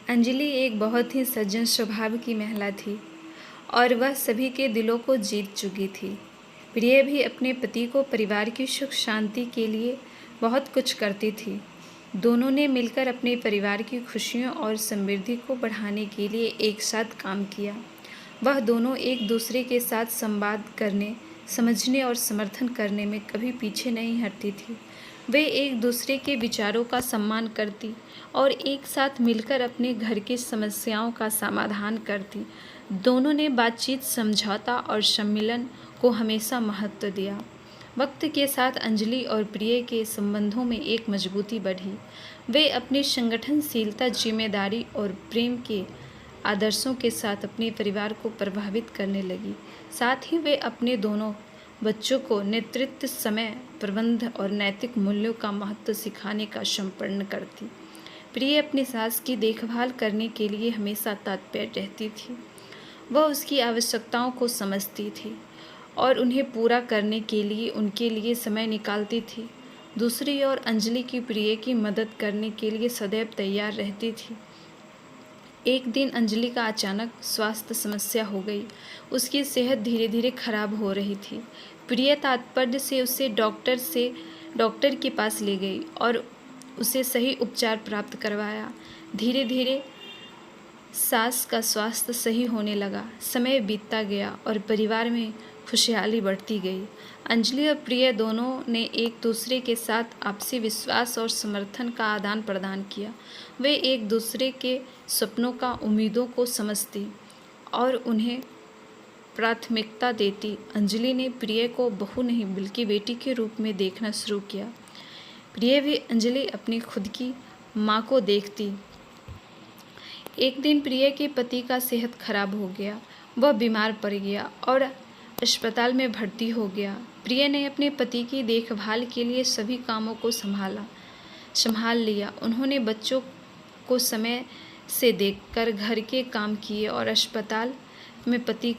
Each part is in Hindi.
अंजलि एक बहुत ही सज्जन स्वभाव की महिला थी और वह सभी के दिलों को जीत चुकी थी। प्रिय भी अपने पति को परिवार की सुख शांति के लिए बहुत कुछ करती थी। दोनों ने मिलकर अपने परिवार की खुशियों और समृद्धि को बढ़ाने के लिए एक साथ काम किया। वह दोनों एक दूसरे के साथ संवाद करने, समझने और समर्थन करने में कभी पीछे नहीं हटती थी। वे एक दूसरे के विचारों का सम्मान करती और एक साथ मिलकर अपने घर की समस्याओं का समाधान करती। दोनों ने बातचीत, समझौता और सम्मिलन को हमेशा महत्व दिया। वक्त के साथ अंजलि और प्रिय के संबंधों में एक मजबूती बढ़ी। वे अपनी संगठनशीलता, जिम्मेदारी और प्रेम के आदर्शों के साथ अपने परिवार को प्रभावित करने लगी। साथ ही वे अपने दोनों बच्चों को नेतृत्व, समय प्रबंधन और नैतिक मूल्यों का महत्व सिखाने का संपन्न करती। प्रिय अपनी सास की देखभाल करने के लिए हमेशा तत्पर रहती थी। वह उसकी आवश्यकताओं को समझती थी और उन्हें पूरा करने के लिए उनके लिए समय निकालती थी। दूसरी ओर अंजलि की प्रिय की मदद करने के लिए सदैव तैयार रहती थी। एक दिन अंजलि का अचानक स्वास्थ्य समस्या हो गई। उसकी सेहत धीरे धीरे खराब हो रही थी। प्रिय तात्पर्य से उसे डॉक्टर के पास ले गई और उसे सही उपचार प्राप्त करवाया। धीरे धीरे सास का स्वास्थ्य सही होने लगा। समय बीतता गया और परिवार में खुशहाली बढ़ती गई। अंजलि और प्रिय दोनों ने एक दूसरे के साथ आपसी विश्वास और समर्थन का आदान प्रदान किया। वे एक दूसरे के सपनों का, उम्मीदों को समझती और उन्हें प्राथमिकता देती। अंजलि ने प्रिय को बहू नहीं बल्कि बेटी के रूप में देखना शुरू किया। प्रिय भी अंजलि अपनी खुद की माँ को देखती। एक दिन प्रिय के पति का सेहत खराब हो गया। वह बीमार पड़ गया और अस्पताल में भर्ती हो गया। प्रिय ने अपने पति की देखभाल के लिए सभी कामों को संभाल लिया। उन्होंने बच्चों को समय से देखकर घर के काम किए और अस्पताल में पति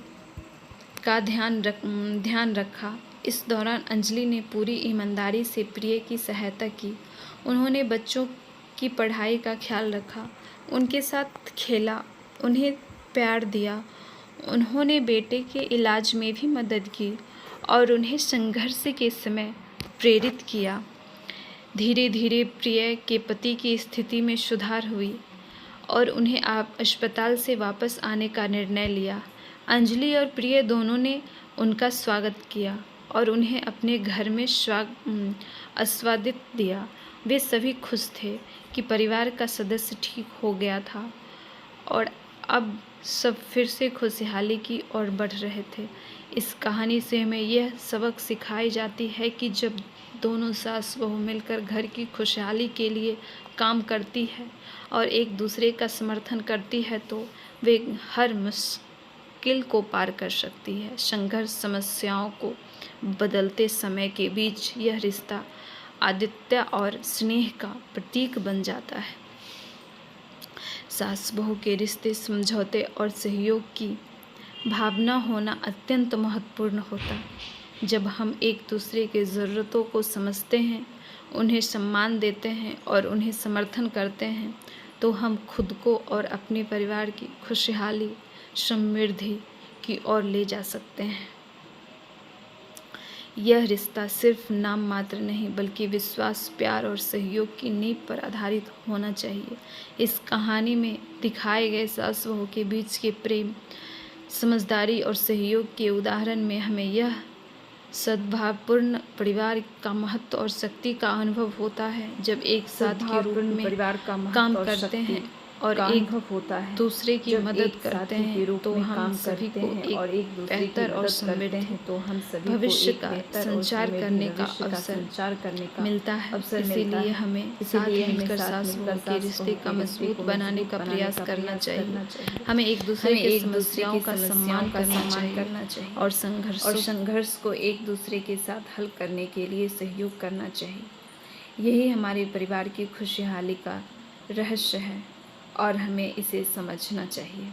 का ध्यान रखा। इस दौरान अंजलि ने पूरी ईमानदारी से प्रिय की सहायता की। उन्होंने बच्चों की पढ़ाई का ख्याल रखा, उनके साथ खेला, उन्हें प्यार दिया। उन्होंने बेटे के इलाज में भी मदद की और उन्हें संघर्ष के समय प्रेरित किया। धीरे धीरे प्रिय के पति की स्थिति में सुधार हुई और उन्हें अस्पताल से वापस आने का निर्णय लिया। अंजलि और प्रिय दोनों ने उनका स्वागत किया और उन्हें अपने घर में आस्वादित दिया। वे सभी खुश थे कि परिवार का सदस्य ठीक हो गया था और अब सब फिर से खुशहाली की ओर बढ़ रहे थे। इस कहानी से हमें यह सबक सिखाई जाती है कि जब दोनों सास बहू मिलकर घर की खुशहाली के लिए काम करती है और एक दूसरे का समर्थन करती है तो वे हर मुश्किल को पार कर सकती है। संघर्ष, समस्याओं को बदलते समय के बीच यह रिश्ता आदित्य और स्नेह का प्रतीक बन जाता है। सास बहू के रिश्ते समझौते और सहयोग की भावना होना अत्यंत महत्वपूर्ण होता है। जब हम एक दूसरे के ज़रूरतों को समझते हैं, उन्हें सम्मान देते हैं और उन्हें समर्थन करते हैं तो हम खुद को और अपने परिवार की खुशहाली, समृद्धि की ओर ले जा सकते हैं। यह रिश्ता सिर्फ नाम मात्र नहीं बल्कि विश्वास, प्यार और सहयोग की नींव पर आधारित होना चाहिए। इस कहानी में दिखाए गए सास बहू के बीच के प्रेम, समझदारी और सहयोग के उदाहरण में हमें यह सद्भावपूर्ण परिवार का महत्व और शक्ति का अनुभव होता है। जब एक साथ के रूप में परिवार का काम करते हैं और एक होता है, दूसरे की मदद करते हैं तो हम सभी को और एक दूसरे की बेहतर और मदद करते समृद्ध हैं तो हम सभी भविष्य को का एक बेहतर और संचार समृद्ध करने का भविष्य अवसर संचार करने का मिलता है। अवसर मिलता इसीलिए है। हमें इसीलिए साथ हमें मिलकर साथ सास मिलकर बहू के सास रिश्ते बहू का के रिश्ते मजबूत को बनाने मजबूत का बनाने प्रयास का करना प्रयास चाहिए। करना चाहिए। हमें एक दूसरे हमें की एक दूसरे समस्याओं की का समस्याओं का सम्मान सम्मान करना करना चाहिए और संघर्ष को एक दूसरे के साथ हल करने के लिए सहयोग करना चाहिए। यही हमारे परिवार की खुशहाली का रहस्य है और हमें इसे समझना चाहिए।